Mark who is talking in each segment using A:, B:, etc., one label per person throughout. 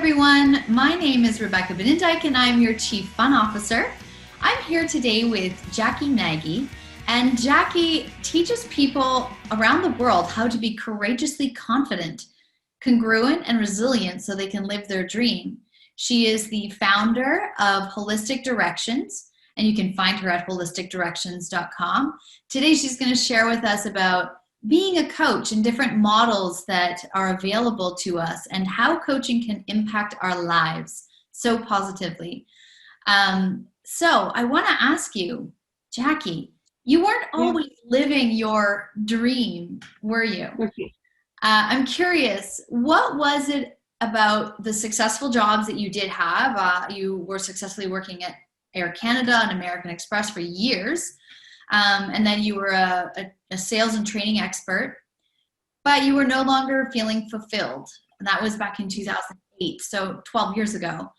A: everyone. My name is Rebecca Benindike and I'm your Chief Fun Officer. I'm here today with Jacquie Nagy, and Jacquie teaches people around the world how to be courageously confident, congruent, and resilient so they can live their dream. She is the founder of Holistic Directions, and you can find her at holisticdirections.com. Today she's going to share with us about being a coach and different models that are available to us and how coaching can impact our lives so positively. So I want to ask you, Jacquie, you weren't always living your dream, were you?
B: Okay.
A: I'm curious, what was it about the successful jobs that you did have? You were successfully working at Air Canada and American Express for years. And then you were a sales and training expert, but you were no longer feeling fulfilled. And that was back in 2008, so 12 years ago.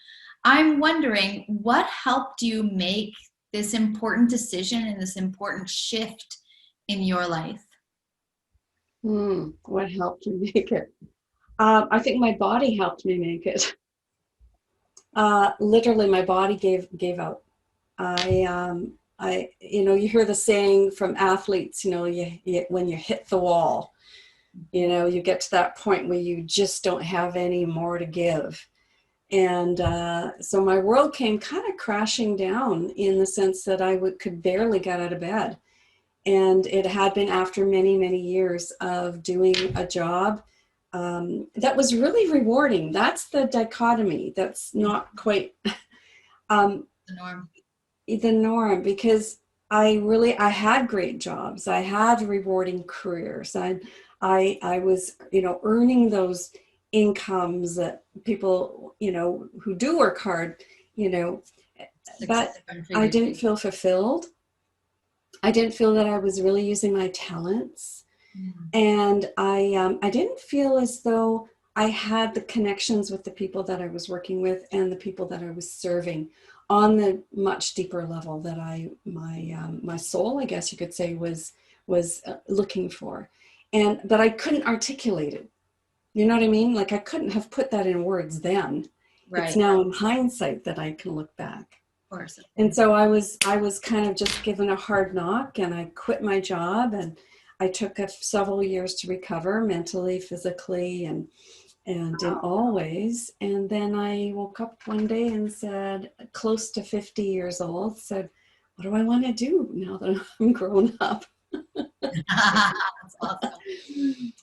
A: I'm wondering, what helped you make this important decision and this important shift in your life?
B: What helped me make it? I think my body helped me make it. Literally, my body gave out. You hear the saying from athletes, when you hit the wall, you get to that point where you just don't have any more to give. And so my world came kind of crashing down in the sense that I could barely get out of bed. And it had been after many, many years of doing a job that was really rewarding. That's the dichotomy. That's not quite
A: The norm.
B: The norm, because I had great jobs. I had rewarding careers. I was, earning those incomes that people, who do work hard, but I didn't feel fulfilled. I didn't feel that I was really using my talents. And I didn't feel as though I had the connections with the people that I was working with and the people that I was serving on the much deeper level that my soul, I guess you could say, was looking for. But I couldn't articulate it. You know what I mean? Like I couldn't have put that in words then.
A: Right.
B: It's now in hindsight that I can look back.
A: Of course.
B: And so I was kind of just given a hard knock, and I quit my job, and I took several years to recover mentally, physically, and in all ways. And then I woke up one day and said, close to 50 years old, said, what do I want to do now that I'm grown up?
A: That's awesome.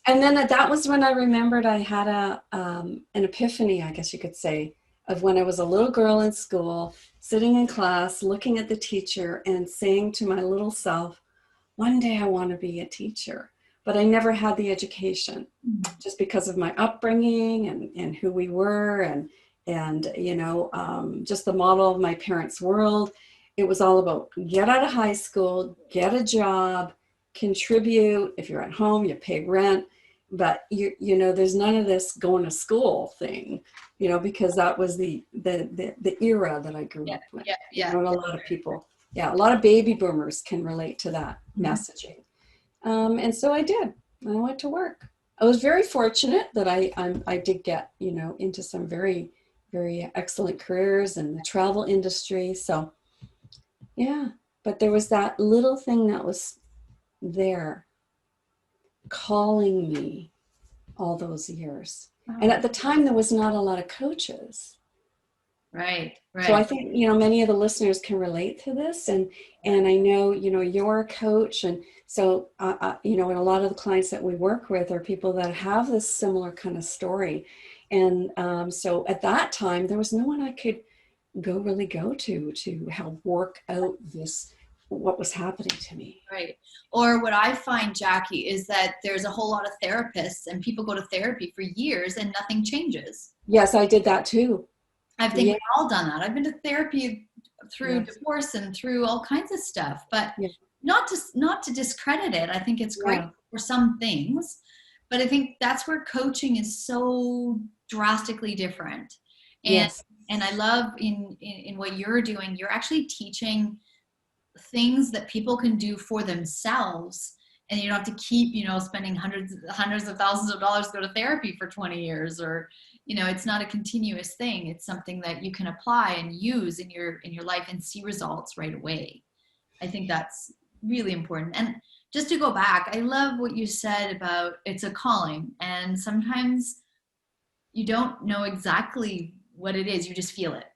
B: And then that was when I remembered I had an epiphany, I guess you could say, of when I was a little girl in school, sitting in class, looking at the teacher and saying to my little self, one day I want to be a teacher. But I never had the education just because of my upbringing and who we were and just the model of my parents' world. It was all about get out of high school, get a job, contribute. If you're at home, you pay rent. But there's none of this going to school thing, because that was the era that I grew up with.
A: Yeah.
B: A lot of people, a lot of baby boomers can relate to that messaging. And so I did. I went to work. I was very fortunate that I did get, into some very, very excellent careers in the travel industry. So, but there was that little thing that was there calling me all those years.
A: Wow.
B: And at the time, there was not a lot of coaches.
A: Right.
B: So I think, many of the listeners can relate to this, and I know, you're a coach. And so, and a lot of the clients that we work with are people that have this similar kind of story. And so at that time, there was no one I could really go to help work out what was happening to me.
A: Right. Or what I find, Jacquie, is that there's a whole lot of therapists and people go to therapy for years and nothing changes.
B: Yes, I did that too.
A: I think we've all done that. I've been to therapy through divorce and through all kinds of stuff, but not to discredit it. I think it's great for some things, but I think that's where coaching is so drastically different. And I love in what you're doing, you're actually teaching things that people can do for themselves and you don't have to keep, spending hundreds of thousands of dollars to go to therapy for 20 years, or, it's not a continuous thing. It's something that you can apply and use in your life and see results right away. I think that's really important. And just to go back, I love what you said about it's a calling, and sometimes you don't know exactly what it is. You just feel it.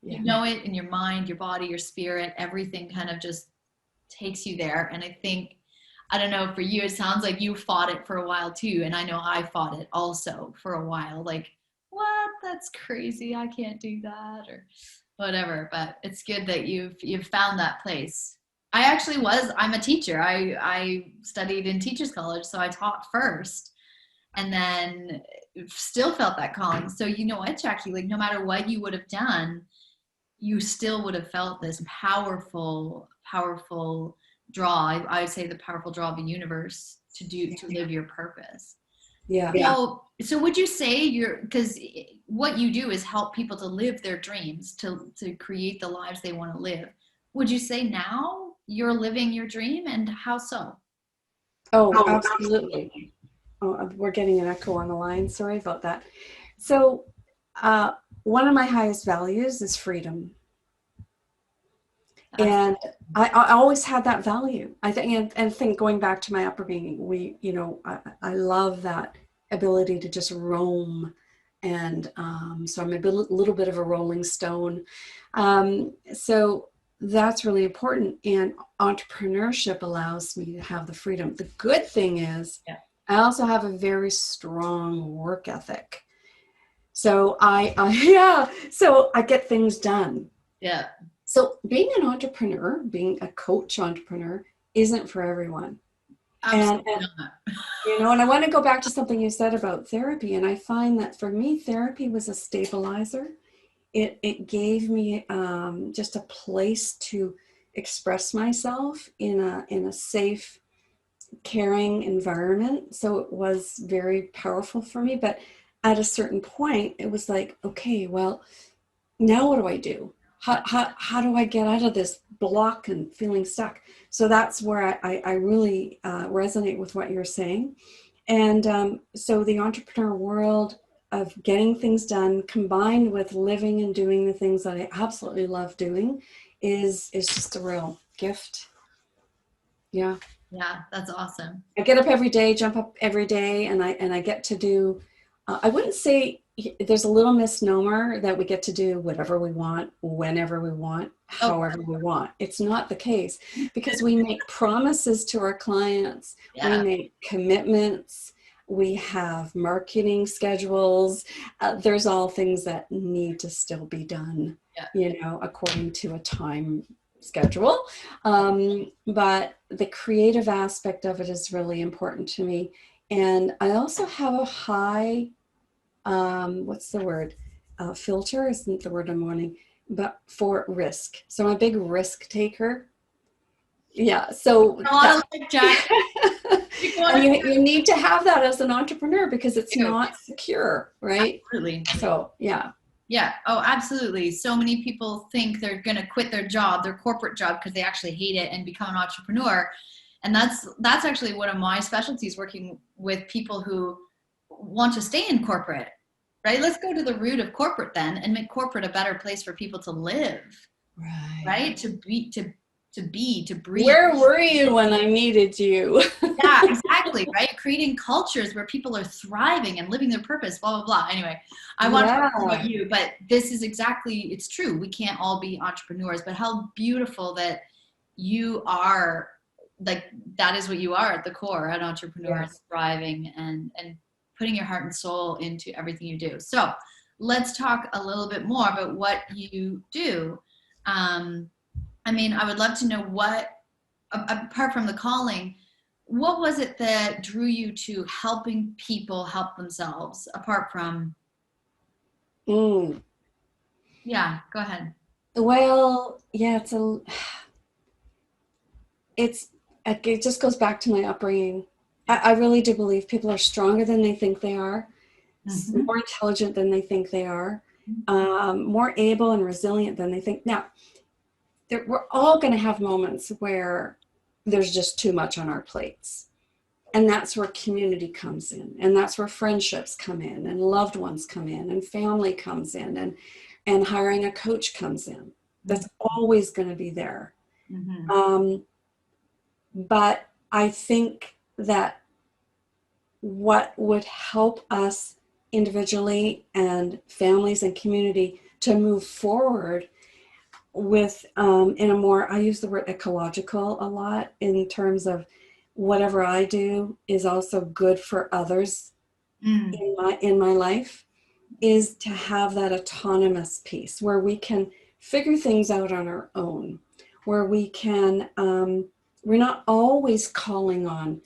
B: Yeah.
A: You know it in your mind, your body, your spirit, everything kind of just takes you there. And I think, I don't know, for you, it sounds like you fought it for a while too. And I know I fought it also for a while. Like, what? That's crazy. I can't do that, or whatever. But it's good that you've found that place. I'm a teacher. I studied in teachers college, so I taught first, and then still felt that calling. So you know what, Jackie, like no matter what you would have done, you still would have felt this powerful draw. I would say the powerful draw of the universe to live your purpose.
B: Yeah.
A: So would you say because what you do is help people to live their dreams, to create the lives they want to live. Would you say now you're living your dream, and how so?
B: Oh, absolutely. Oh, we're getting an echo on the line. Sorry about that. So one of my highest values is freedom. And I always had that value. I think, and think going back to my upbringing, I love that ability to just roam. And so I'm a little bit of a rolling stone. So that's really important. And entrepreneurship allows me to have the freedom. The good thing is, I also have a very strong work ethic. So so I get things done.
A: Yeah.
B: So being an entrepreneur, being a coach entrepreneur isn't for everyone.
A: Absolutely not.
B: And I want to go back to something you said about therapy. And I find that for me, therapy was a stabilizer. It gave me just a place to express myself in a safe, caring environment. So it was very powerful for me. But at a certain point, it was like, okay, well, now what do I do? How do I get out of this block and feeling stuck? So that's where I really resonate with what you're saying. And so the entrepreneur world of getting things done combined with living and doing the things that I absolutely love doing is just a real gift. Yeah.
A: Yeah, that's awesome.
B: I get up every day, jump up every day, and I get to do, I wouldn't say, there's a little misnomer that we get to do whatever we want, whenever we want, however we want. It's not the case, because we make promises to our clients. We make commitments. We have marketing schedules. There's all things that need to still be done, according to a time schedule. But the creative aspect of it is really important to me. And I also have a high, what's the word? Filter isn't the word I'm wanting, but for risk. So I'm a big risk taker. Yeah. So you need to have that as an entrepreneur, because it's not secure, right?
A: Absolutely.
B: So, yeah.
A: Yeah. Oh, absolutely. So many people think they're going to quit their job, their corporate job, because they actually hate it and become an entrepreneur. And that's actually one of my specialties, working with people who want to stay in corporate, right? Let's go to the root of corporate then and make corporate a better place for people to live, right? To breathe.
B: Where were you when I needed you?
A: Yeah, exactly, right? Creating cultures where people are thriving and living their purpose, blah, blah, blah. Anyway, I want to talk about you, but this is exactly, it's true. We can't all be entrepreneurs, but how beautiful that you are, like, that is what you are at the core, an entrepreneur, thriving and putting your heart and soul into everything you do. So let's talk a little bit more about what you do. I would love to know what, apart from the calling, what was it that drew you to helping people help themselves, apart from? Yeah, go ahead.
B: Well, yeah, it just goes back to my upbringing. I really do believe people are stronger than they think they are, more intelligent than they think they are, more able and resilient than they think. Now, we're all going to have moments where there's just too much on our plates. And that's where community comes in, and that's where friendships come in, and loved ones come in, and family comes in, and hiring a coach comes in. That's always going to be there. But I think that what would help us individually and families and community to move forward with in a more, I use the word ecological a lot, in terms of whatever I do is also good for others in my life, is to have that autonomous piece where we can figure things out on our own, where we can, we're not always calling on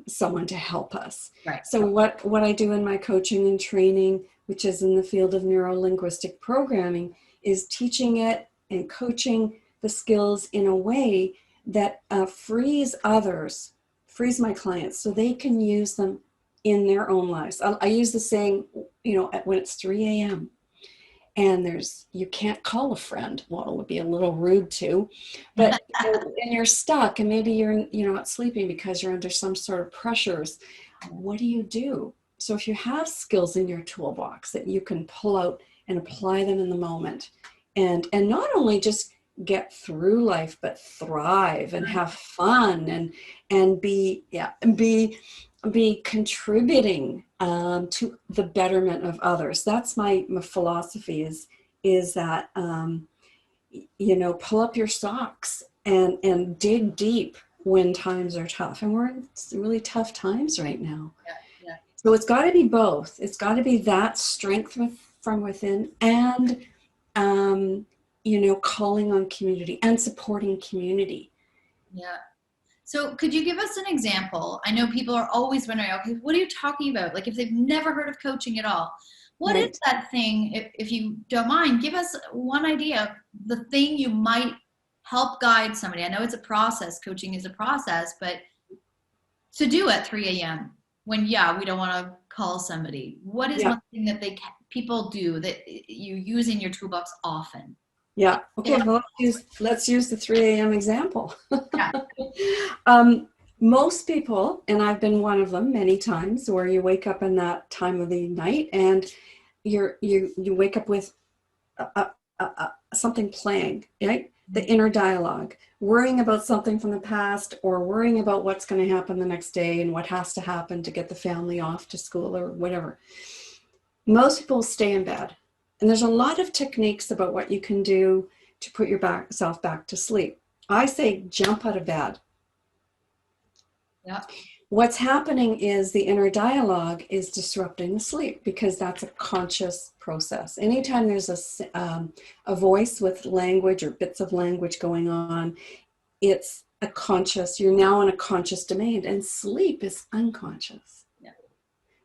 B: someone to help us.
A: Right.
B: So what I do in my coaching and training, which is in the field of neuro-linguistic programming, is teaching it and coaching the skills in a way that frees others, frees my clients, so they can use them in their own lives. I use the saying, when it's 3 a.m. and you can't call a friend. Well, it would be a little rude to, but and you're stuck, and maybe you're not sleeping because you're under some sort of pressures. What do you do? So if you have skills in your toolbox that you can pull out and apply them in the moment, and not only just get through life, but thrive and have fun and be contributing to the betterment of others. That's my philosophy, is that pull up your socks and dig deep when times are tough, and we're in really tough times right now.
A: Yeah.
B: So it's got to be both. It's got to be that strength from within, and calling on community and supporting community.
A: Yeah. So could you give us an example? I know people are always wondering, okay, what are you talking about? Like, if they've never heard of coaching at all, what is that thing? If you don't mind, give us one idea of the thing you might help guide somebody. I know it's a process. Coaching is a process, but to do at 3 a.m. when, we don't want to call somebody, what is one thing that people do that you use in your toolbox often?
B: Yeah. Okay. Well, let's use the 3 a.m. example.
A: Yeah.
B: Most people, and I've been one of them many times, where you wake up in that time of the night and you wake up with something playing, right? The inner dialogue, worrying about something from the past, or worrying about what's going to happen the next day and what has to happen to get the family off to school or whatever. Most people stay in bed. And there's a lot of techniques about what you can do to put yourself back to sleep. I say jump out of bed.
A: Yeah.
B: What's happening is the inner dialogue is disrupting the sleep, because that's a conscious process. Anytime there's a voice with language or bits of language going on, it's you're now in a conscious domain, and sleep is unconscious.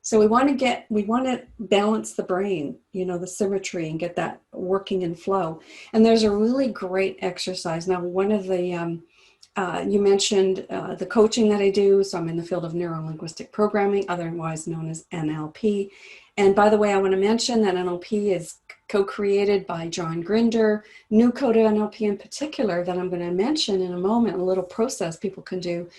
B: So we want to balance the brain, the symmetry, and get that working in flow. And there's a really great exercise. Now, one of the, you mentioned the coaching that I do. So I'm in the field of neuro-linguistic programming, otherwise known as NLP. And by the way, I want to mention that NLP is co-created by John Grinder. New code of NLP in particular that I'm going to mention in a moment, a little process people can do,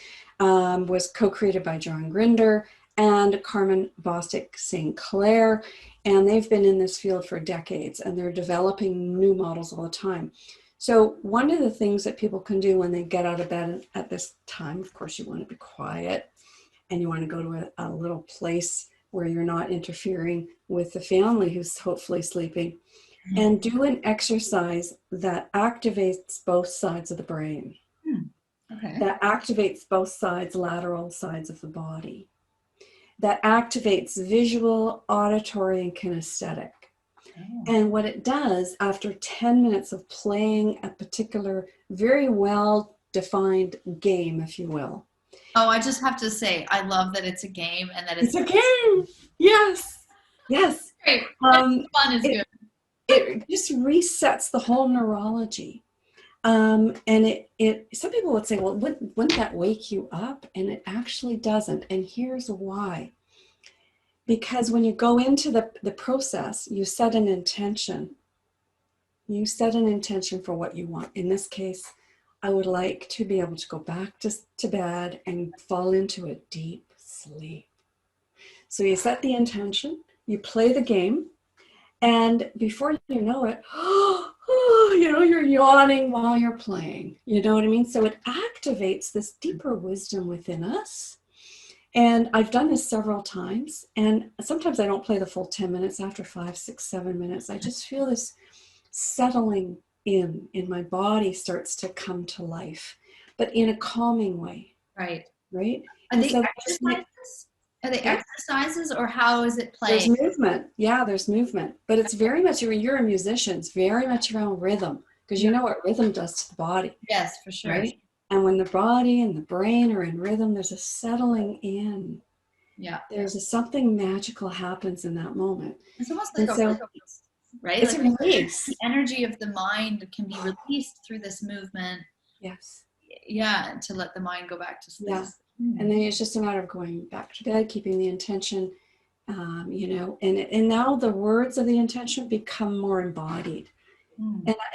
B: was co-created by John Grinder and Carmen Bostic St. Clair, and they've been in this field for decades, and they're developing new models all the time. So one of the things that people can do when they get out of bed at this time, of course, you want to be quiet, and you want to go to a little place where you're not interfering with the family who's hopefully sleeping, and do an exercise that activates both sides of the brain.
A: Okay.
B: That activates both lateral sides of the body. That activates visual, auditory, and kinesthetic. Oh. And what it does, after 10 minutes of playing a particular, very well-defined game, if you will.
A: Oh, I just have to say, I love that it's a game and that
B: it's a game. Yes.
A: Great. Fun is good.
B: It just resets the whole neurology. And some people would say, well, wouldn't that wake you up? And it actually doesn't. And here's why. Because when you go into the process, you set an intention. You set an intention for what you want. In this case, I would like to be able to go back to bed and fall into a deep sleep. So you set the intention, you play the game, and before you know it, you're yawning while you're playing. You know what I mean? So it activates this deeper wisdom within us. And I've done this several times. And sometimes I don't play the full 10 minutes. After 5, 6, 7 minutes, I just feel this settling in my body starts to come to life, but in a calming way.
A: Right.
B: Right?
A: Are they exercises? Are they exercises, or how is it playing?
B: There's movement. Yeah, there's movement. But it's very much, you're a musician, it's very much around rhythm, because you know what rhythm does to the body.
A: Yes, for sure.
B: Right? And when the body and the brain are in rhythm, there's a settling in.
A: Yeah.
B: There's something magical happens in that moment.
A: It's almost like release, right?
B: It's
A: like
B: a release.
A: The energy of the mind can be released through this movement.
B: Yes.
A: Yeah, to let the mind go back to sleep.
B: Yeah. And then it's just a matter of going back to bed, keeping the intention, and now the words of the intention become more embodied.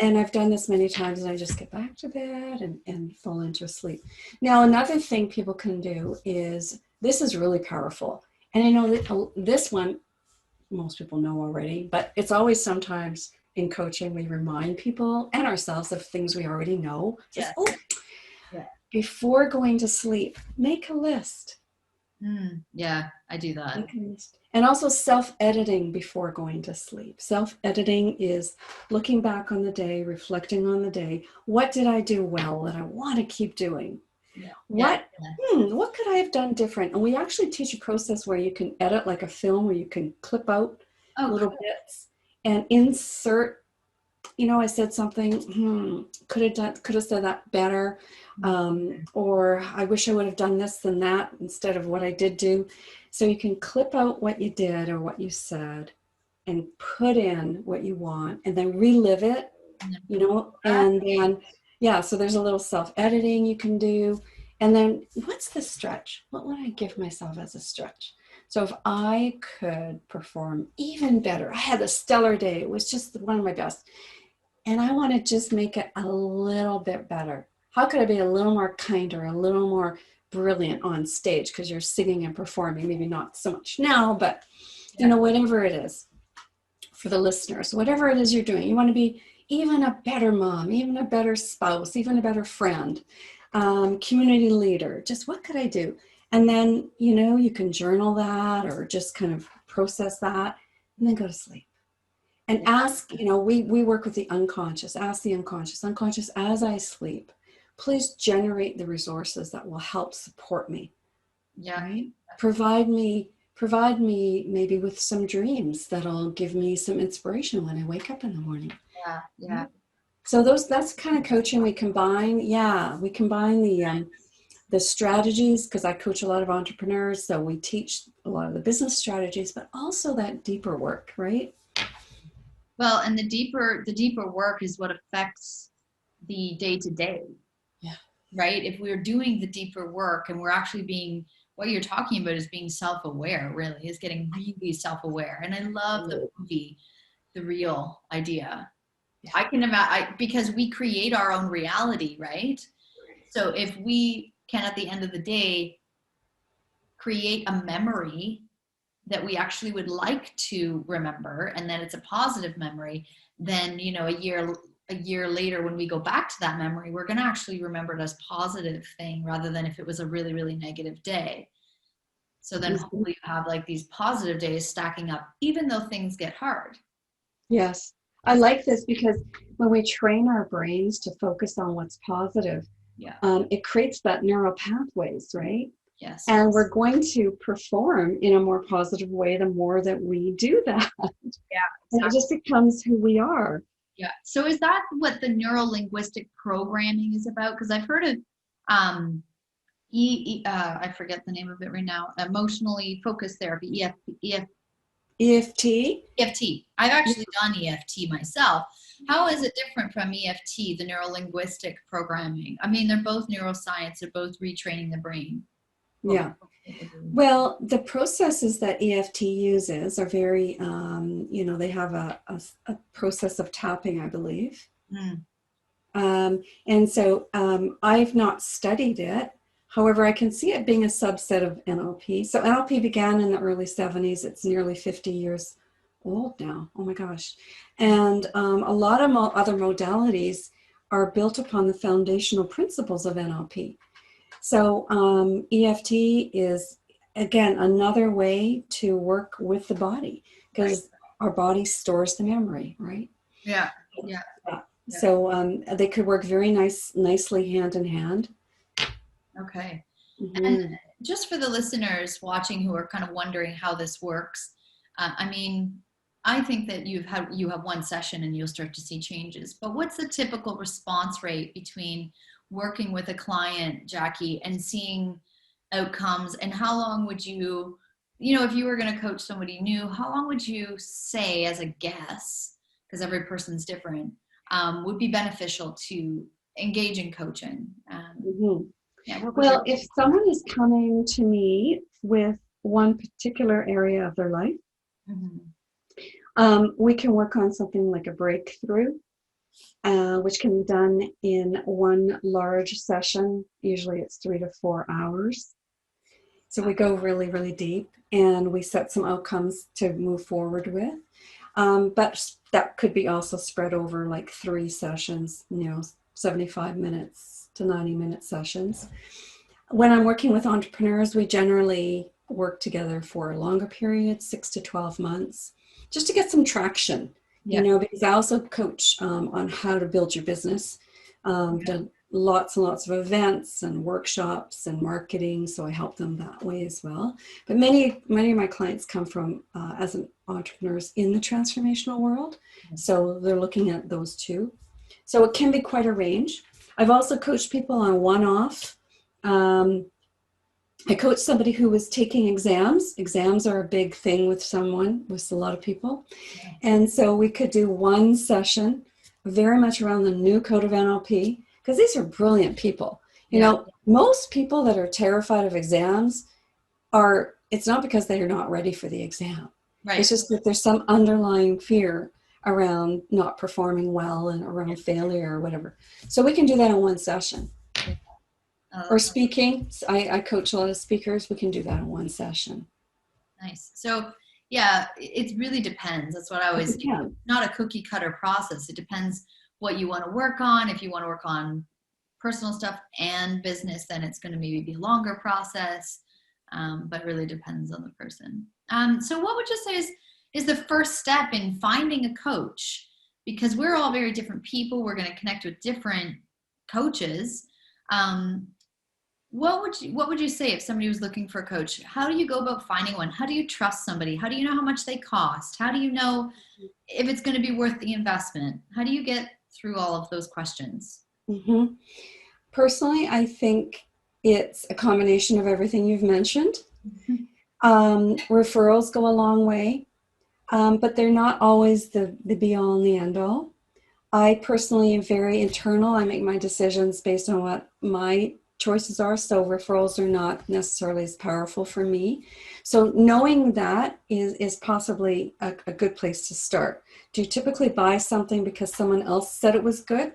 B: And I've done this many times, and I just get back to bed and fall into sleep. Now, another thing people can do is, this is really powerful. And I know that this one, most people know already, but it's always sometimes in coaching, we remind people and ourselves of things we already know.
A: Yes.
B: Before going to sleep, make a list.
A: Yeah, I do that.
B: And also self-editing before going to sleep. Self-editing is looking back on the day, reflecting on the day. What did I do well that I want to keep doing? What could I have done different? And we actually teach a process where you can edit like a film, where you can clip out little bits and insert. I said something, could have said that better. Or I wish I would have done this than that instead of what I did do. So you can clip out what you did or what you said and put in what you want, and then relive it, and then, so there's a little self-editing you can do. And then what's the stretch? What would I give myself as a stretch? So if I could perform even better, I had a stellar day, it was just one of my best, and I want to just make it a little bit better. How could I be a little more kinder, a little more brilliant on stage? Because you're singing and performing, maybe not so much now, but whatever it is for the listeners, whatever it is you're doing, you want to be even a better mom, even a better spouse, even a better friend, community leader. Just what could I do? And then, you can journal that or just kind of process that and then go to sleep. And ask, we work with the unconscious. Ask the unconscious, as I sleep, please generate the resources that will help support me.
A: Yeah.
B: Right? Provide me maybe with some dreams that'll give me some inspiration when I wake up in the morning.
A: Yeah. Yeah.
B: So that's kind of coaching. We combine the strategies, because I coach a lot of entrepreneurs. So we teach a lot of the business strategies, but also that deeper work, right?
A: Well, and the deeper work is what affects the day-to-day.
B: Yeah.
A: Right? If we're doing the deeper work and we're actually what you're talking about is being self-aware, really, is getting really self-aware. And I love the movie, The Real Idea. Yeah. I can imagine, because we create our own reality, right? So if we can, at the end of the day, create a memory that we actually would like to remember, and then it's a positive memory, then a year later when we go back to that memory, we're going to actually remember it as a positive thing rather than if it was a really, really negative day. So then hopefully you have like these positive days stacking up, even though things get hard.
B: Yes, I like this, because when we train our brains to focus on what's positive, it creates that neural pathways, right?
A: Yes.
B: And we're going to perform in a more positive way the more that we do that.
A: Yeah.
B: Exactly. It just becomes who we are.
A: Yeah. So is that what the neuro-linguistic programming is about? Because I've heard of I forget the name of it right now, emotionally focused therapy,
B: EFT?
A: EFT. I've actually done EFT myself. How is it different from EFT, the neuro-linguistic programming? I mean, they're both neuroscience, they're both retraining the brain.
B: Yeah. Well, the processes that EFT uses are very, they have a process of tapping, I believe. And so I've not studied it. However, I can see it being a subset of NLP. So NLP began in the early 70s. It's nearly 50 years old now. Oh my gosh. And a lot of other modalities are built upon the foundational principles of NLP. So EFT is, again, another way to work with the body, because our body stores the memory, right?
A: Yeah. Yeah.
B: So they could work very nicely hand in hand.
A: Okay.
B: Mm-hmm.
A: And just for the listeners watching who are kind of wondering how this works, I mean, I think that you have one session and you'll start to see changes. But what's the typical response rate between working with a client, Jackie, and seeing outcomes? And how long would you, if you were going to coach somebody new, how long would you say, as a guess, because every person's different, would be beneficial to engage in coaching?
B: Mm-hmm.
A: Yeah.
B: Well, if someone is coming to me with one particular area of their life, we can work on something like a breakthrough, which can be done in one large session. Usually it's 3 to 4 hours. So we go really, really deep, and we set some outcomes to move forward with. But that could be also spread over like 3 sessions, 75 minutes to 90-minute sessions. When I'm working with entrepreneurs, we generally work together for a longer period, 6 to 12 months, just to get some traction. Because I also coach on how to build your business. Done lots and lots of events and workshops and marketing, so I help them that way as well. But many of my clients come from as entrepreneurs in the transformational world, so they're looking at those too. So it can be quite a range. I've also coached people on one-off. I coached somebody who was taking exams. Exams are a big thing with a lot of people. And so we could do one session very much around the new code of NLP, because these are brilliant people. Most people that are terrified of exams it's not because they are not ready for the exam. Right. It's just that there's some underlying fear around not performing well and around failure or whatever. So we can do that in one session. Or speaking. I coach a lot of speakers. We can do that in one session.
A: Nice. So yeah, it really depends. That's what I always do. Not a cookie cutter process. It depends what you want to work on. If you want to work on personal stuff and business, then it's going to maybe be a longer process. But it really depends on the person. So what would you say is the first step in finding a coach? Because we're all very different people. We're going to connect with different coaches. What would you say if somebody was looking for a coach? How do you go about finding one? How do you trust somebody? How do you know how much they cost? How do you know if it's going to be worth the investment? How do you get through all of those questions?
B: Mm-hmm. Personally, I think it's a combination of everything you've mentioned. Referrals go a long way, but they're not always the be-all and the end-all. I personally am very internal. I make my decisions based on what my choices are, so referrals are not necessarily as powerful for me. So knowing that is possibly a good place to start. Do you typically buy something because someone else said it was good?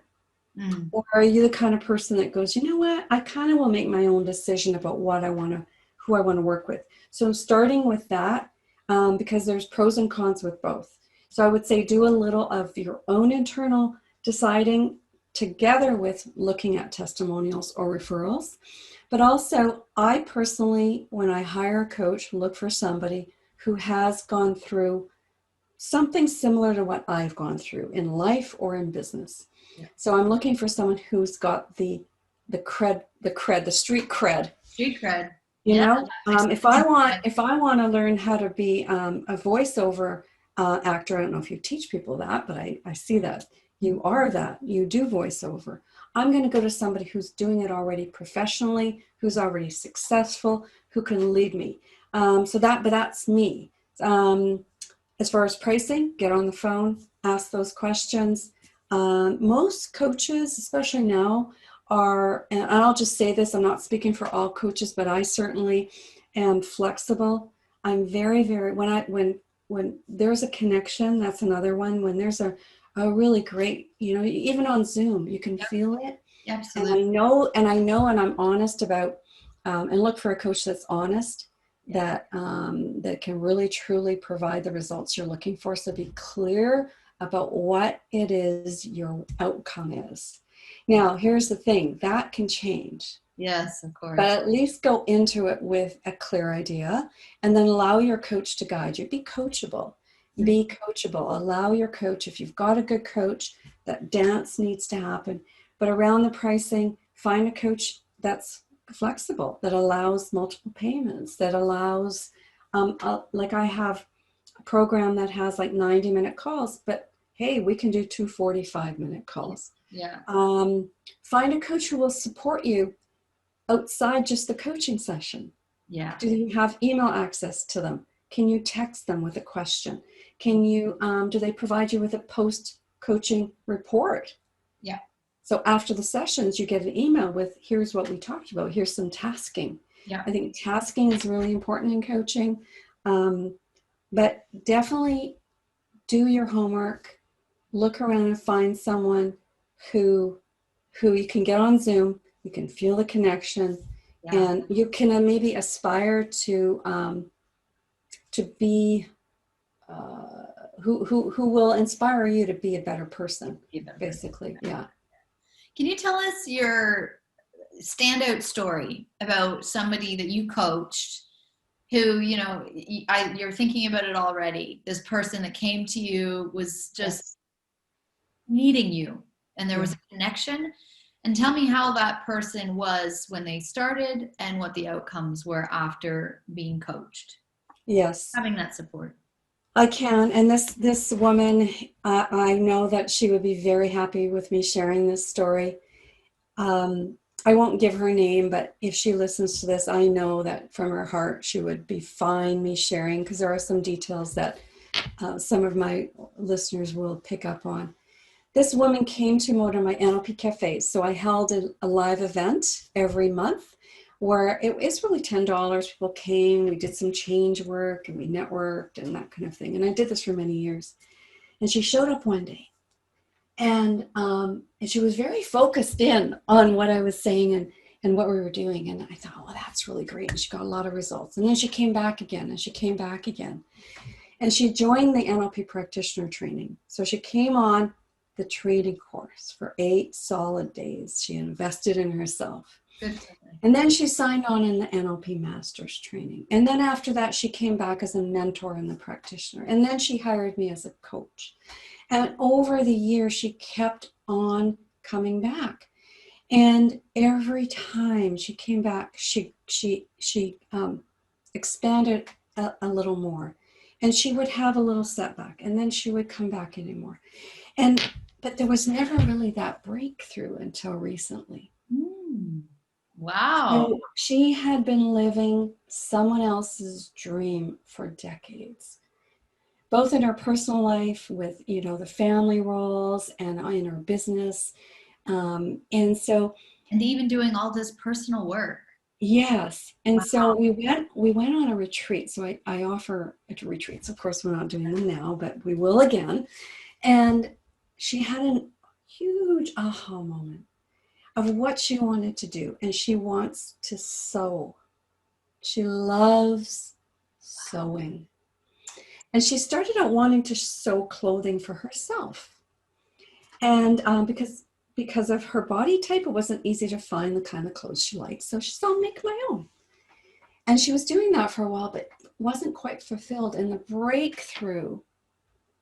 B: Or are you the kind of person that goes, you know what, I kind of will make my own decision about who I want to work with? So I'm starting with that because there's pros and cons with both. So I would say do a little of your own internal deciding together with looking at testimonials or referrals. But also, I personally, when I hire a coach, look for somebody who has gone through something similar to what I've gone through in life or in business. Yeah. So I'm looking for someone who's got the street cred.
A: Street cred.
B: If I want to learn how to be a voiceover actor, I don't know if you teach people that, but I see that. You are that. You do voiceover. I'm going to go to somebody who's doing it already professionally, who's already successful, who can lead me. But that's me. As far as pricing, get on the phone, ask those questions. Most coaches, especially now, and I'll just say this, I'm not speaking for all coaches, but I certainly am flexible. I'm very, very, when there's a connection, that's another one. When there's a a really great, even on Zoom, you can
A: Yep.
B: feel it.
A: Absolutely.
B: And I'm honest about, and look for a coach that's honest, that can really truly provide the results you're looking for. So be clear about what it is your outcome is. Now, here's the thing, that can change.
A: Yes, of
B: But
A: course.
B: at least go into it with a clear idea, and then allow your coach to guide you. Be coachable. Be coachable. Allow your coach, if you've got a good coach, that dance needs to happen. But around the pricing, find a coach that's flexible, that allows multiple payments, that allows, like I have a program that has like 90-minute calls, but hey, we can do 2 45-minute calls.
A: Yeah.
B: Find a coach who will support you outside just the coaching session.
A: Yeah.
B: Do you have email access to them? Can you text them with a question? Can you, do they provide you with a post-coaching report?
A: Yeah.
B: So after the sessions, you get an email with, here's what we talked about. Here's some tasking.
A: Yeah.
B: I think tasking is really important in coaching. But definitely do your homework, look around and find someone who you can get on Zoom. You can feel the connection, and you can maybe aspire to be who will inspire you to be a better person, basically. Yeah.
A: Can you tell us your standout story about somebody that you coached who, you're thinking about it already, this person that came to you was just needing you and there was a connection? And tell me how that person was when they started and what the outcomes were after being coached.
B: Yes.
A: Having that support.
B: I can. And this woman, I know that she would be very happy with me sharing this story. I won't give her name, but if she listens to this, I know that from her heart, she would be fine me sharing, because there are some details that some of my listeners will pick up on. This woman came to one of my NLP cafes. So I held a live event every month where it was really $10. People came, we did some change work, and we networked and that kind of thing. And I did this for many years. And she showed up one day, and she was very focused in on what I was saying and what we were doing. And I thought, well, that's really great. And she got a lot of results. And then she came back again, and she came back again. And she joined the NLP practitioner training. So she came on the training course for 8 solid days. She invested in herself. And then she signed on in the NLP Masters training. And then after that, she came back as a mentor in the practitioner. And then she hired me as a coach. And over the years, she kept on coming back. And every time she came back, she expanded a little more. And she would have a little setback, and then she would come back anymore. But there was never really that breakthrough until recently.
A: Wow.
B: So she had been living someone else's dream for decades, both in her personal life with, the family roles and in her business. And
A: even doing all this personal work.
B: Yes. And so we went on a retreat. So I offer retreats. Of course, we're not doing them now, but we will again. And she had a huge aha moment of what she wanted to do. And she wants to sew. She loves sewing. And she started out wanting to sew clothing for herself. And because of her body type, it wasn't easy to find the kind of clothes she liked. So she said, I'll make my own. And she was doing that for a while, but wasn't quite fulfilled. And the breakthrough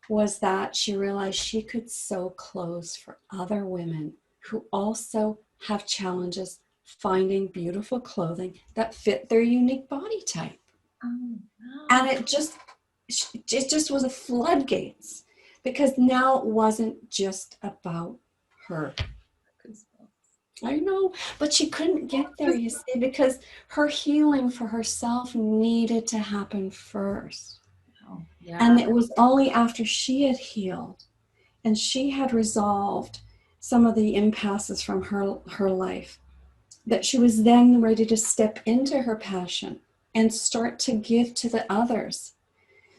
B: was that she realized she could sew clothes for other women who also have challenges finding beautiful clothing that fit their unique body type. Oh, no. And it just was a floodgates, because now it wasn't just about her. I know, but she couldn't get there, you see, because her healing for herself needed to happen first. Oh, yeah. And it was only after she had healed and she had resolved some of the impasses from her life that she was then ready to step into her passion and start to give to the others.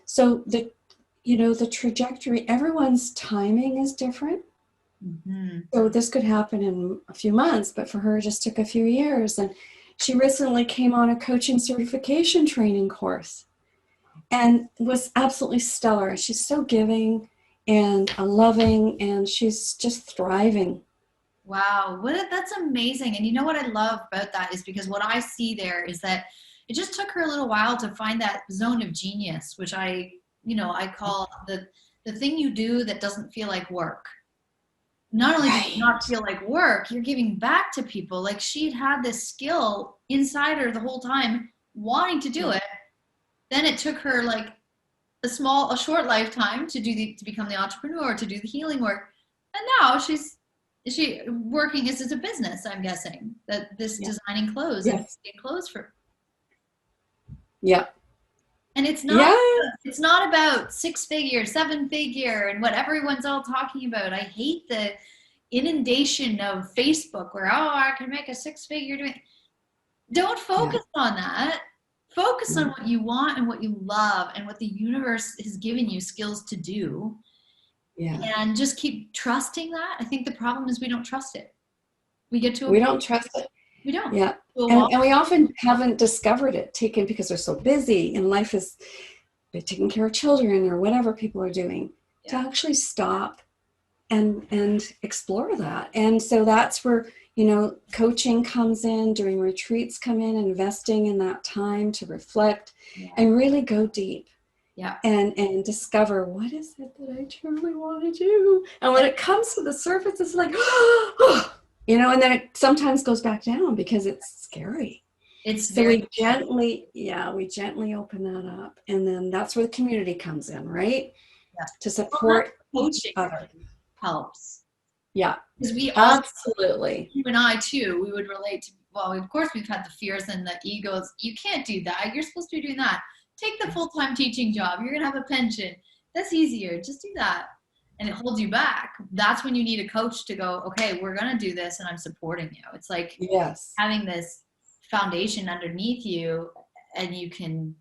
B: So the trajectory, everyone's timing is different.
A: Mm-hmm.
B: So this could happen in a few months, but for her, it just took a few years. And she recently came on a coaching certification training course and was absolutely stellar. She's so giving and loving, and she's just thriving.
A: Wow, that's amazing. And you know what I love about that is because what I see there is that it just took her a little while to find that zone of genius, which I call the thing you do that doesn't feel like work. Not only does it not feel like work, you're giving back to people. Like she'd had this skill inside her the whole time, wanting to do it. Then it took her like a short lifetime to become the entrepreneur, to do the healing work. And now she's working this as a business, I'm guessing, that this designing clothes and making clothes for.
B: Yeah.
A: And it's not about 6-figure, 7-figure, and what everyone's all talking about. I hate the inundation of Facebook where, I can make a 6-figure doing. Don't focus on that. Focus on what you want and what you love and what the universe has given you skills to do. Yeah. And just keep trusting that. I think the problem is we don't trust it. We don't trust it. We don't.
B: Yeah. And we often haven't discovered it, because we're so busy and life is taking care of children or whatever people are doing, to actually stop and explore that. And so that's where, coaching comes in, during retreats come in, investing in that time to reflect and really go deep.
A: Yeah.
B: And discover, what is it that I truly want to do? And when it comes to the surface, it's like, and then it sometimes goes back down because it's scary. We gently open that up. And then that's where the community comes in, right?
A: Yeah.
B: To support
A: each other helps.
B: Yeah.
A: Because we
B: absolutely.
A: You and I too, we would relate to, of course we've had the fears and the egos. You can't do that. You're supposed to be doing that. Take the full-time teaching job. You're going to have a pension. That's easier. Just do that. And it holds you back. That's when you need a coach to go, okay, we're going to do this and I'm supporting you. It's like having this foundation underneath you, and you can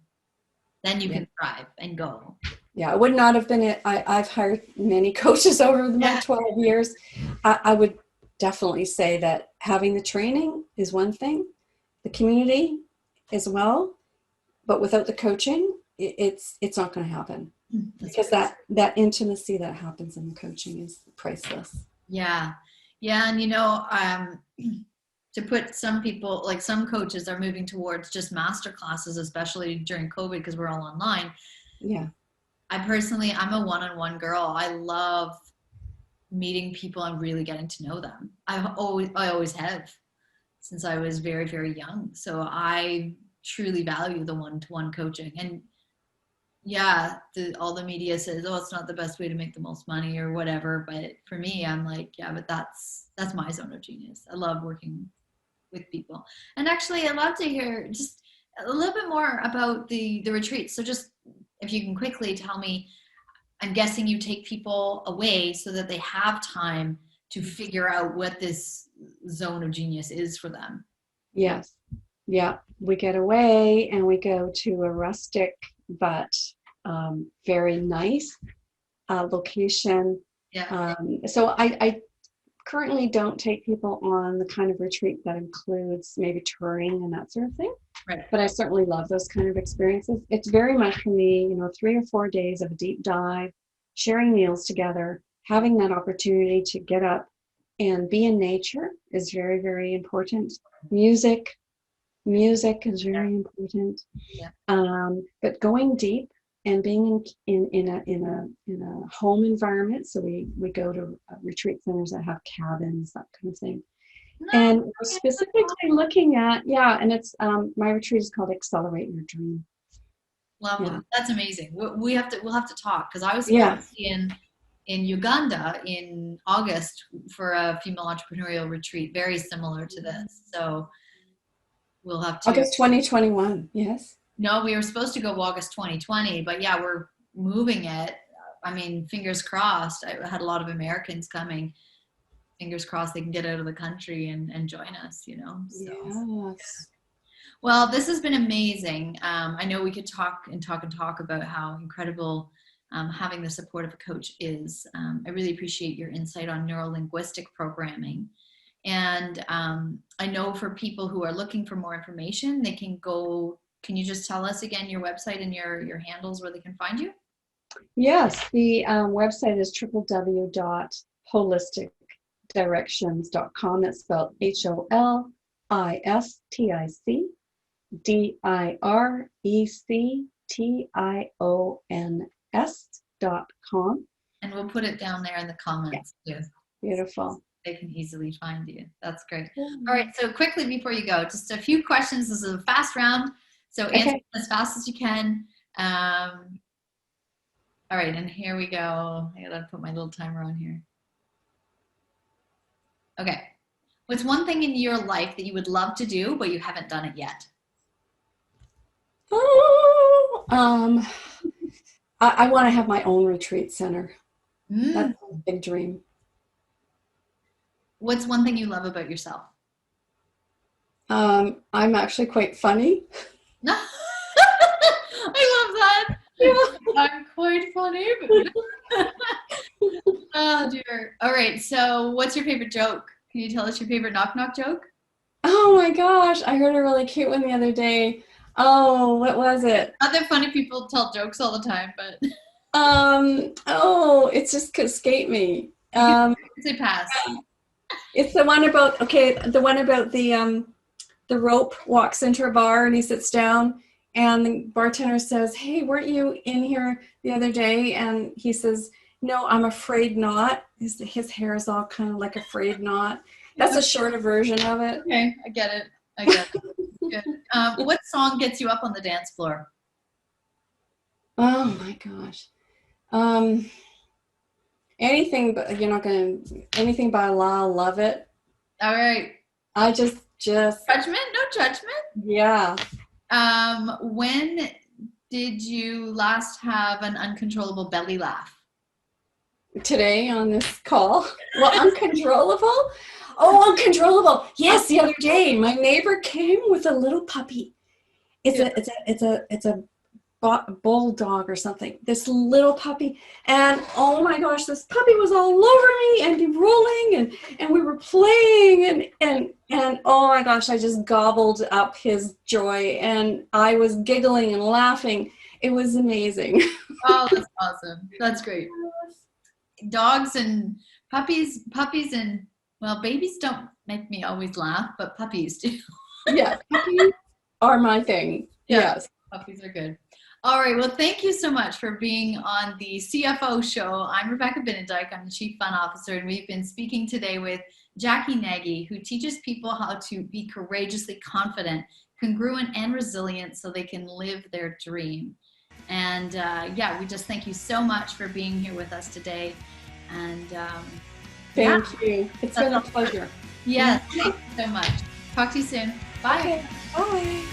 A: thrive and go.
B: Yeah, it would not have been it. I've hired many coaches over my 12 years. I would definitely say that having the training is one thing, the community as well, but without the coaching, it's not going to happen. Because that intimacy that happens in the coaching is priceless.
A: Yeah. And to put some people, like some coaches are moving towards just master classes, especially during COVID because we're all online.
B: Yeah.
A: I'm a one-on-one girl. I love meeting people and really getting to know them. I always have since I was very, very young. So I truly value the one-to-one coaching. And all the media says, it's not the best way to make the most money or whatever. But for me, I'm like, but that's my zone of genius. I love working with people. And actually, I'd love to hear just a little bit more about the retreats. So just if you can quickly tell me, I'm guessing you take people away so that they have time to figure out what this zone of genius is for them.
B: Yes. Yeah. We get away and we go to a rustic but very nice location.
A: Yeah.
B: So I currently don't take people on the kind of retreat that includes maybe touring and that sort of thing.
A: Right.
B: But I certainly love those kind of experiences. It's very much for me, 3 or 4 days of a deep dive, sharing meals together, having that opportunity to get up and be in nature is very, very important. Music is very important.
A: Yeah.
B: But going deep and being in a home environment. So we go to retreat centers that have cabins, that kind of thing. And we're specifically looking at, and it's my retreat is called Accelerate Your Dream.
A: Lovely. Yeah. That's amazing. We'll have to talk because I was supposed to be in Uganda in August for a female entrepreneurial retreat, very similar to this. So we'll have to.
B: August 2021. Yes.
A: No, we were supposed to go August 2020, but we're moving it. I mean, fingers crossed. I had a lot of Americans coming. Fingers crossed they can get out of the country and join us, So,
B: yes.
A: Well, this has been amazing. I know we could talk about how incredible having the support of a coach is. I really appreciate your insight on neuro-linguistic programming. And I know for people who are looking for more information, they can go, can you just tell us again your website and your handles where they can find you?
B: Yes, the website is www.holisticdirections.com. It's spelled HOLISTICDIRECTIONS.com.
A: And we'll put it down there in the comments too.
B: Beautiful.
A: They can easily find you. That's great. All right, so quickly before you go, just a few questions. This is a fast round, so answer as fast as you can. All right, and here we go. I gotta put my little timer on here. Okay. What's one thing in your life that you would love to do, but you haven't done it yet?
B: I want to have my own retreat center. That's a big dream.
A: What's one thing you love about yourself?
B: I'm actually quite funny.
A: I love that. I'm quite funny. Oh dear. All right. So what's your favorite joke? Can you tell us your favorite knock-knock joke?
B: Oh my gosh. I heard a really cute one the other day. Oh, what was it?
A: Other funny people tell jokes all the time, but
B: it's just escaped me.
A: Say pass.
B: It's the one about the rope walks into a bar and he sits down and the bartender says, "Hey, weren't you in here the other day?" And he says, "No, I'm afraid not." His hair is all kind of like a frayed knot. That's a shorter version of it.
A: Okay, I get it. Good. What song gets you up on the dance floor?
B: Oh my gosh. Anything, but anything by Lyle Lovett.
A: All right.
B: I just
A: judgment? No judgment?
B: Yeah.
A: When did you last have an uncontrollable belly laugh?
B: Today on this call. Well, uncontrollable? Oh, uncontrollable. Yes, the other day my neighbor came with a little puppy. It's a bulldog or something. This little puppy, and oh my gosh, this puppy was all over me and rolling, and we were playing, and oh my gosh, I just gobbled up his joy, and I was giggling and laughing. It was amazing.
A: Oh, that's awesome. That's great. Dogs and puppies and, well, babies don't make me always laugh, but puppies do.
B: Yeah, puppies are my thing.
A: Yeah,
B: yes.
A: Puppies are good. All right. Well, thank you so much for being on the CFO show. I'm Rebecca Benedike. I'm the Chief Fun Officer, and we've been speaking today with Jacquie Nagy, who teaches people how to be courageously confident, congruent, and resilient so they can live their dream. And we just thank you so much for being here with us today. And
B: thank you. It's been a pleasure.
A: Yes, thank you so much. Talk to you soon. Bye.
B: Okay. Bye.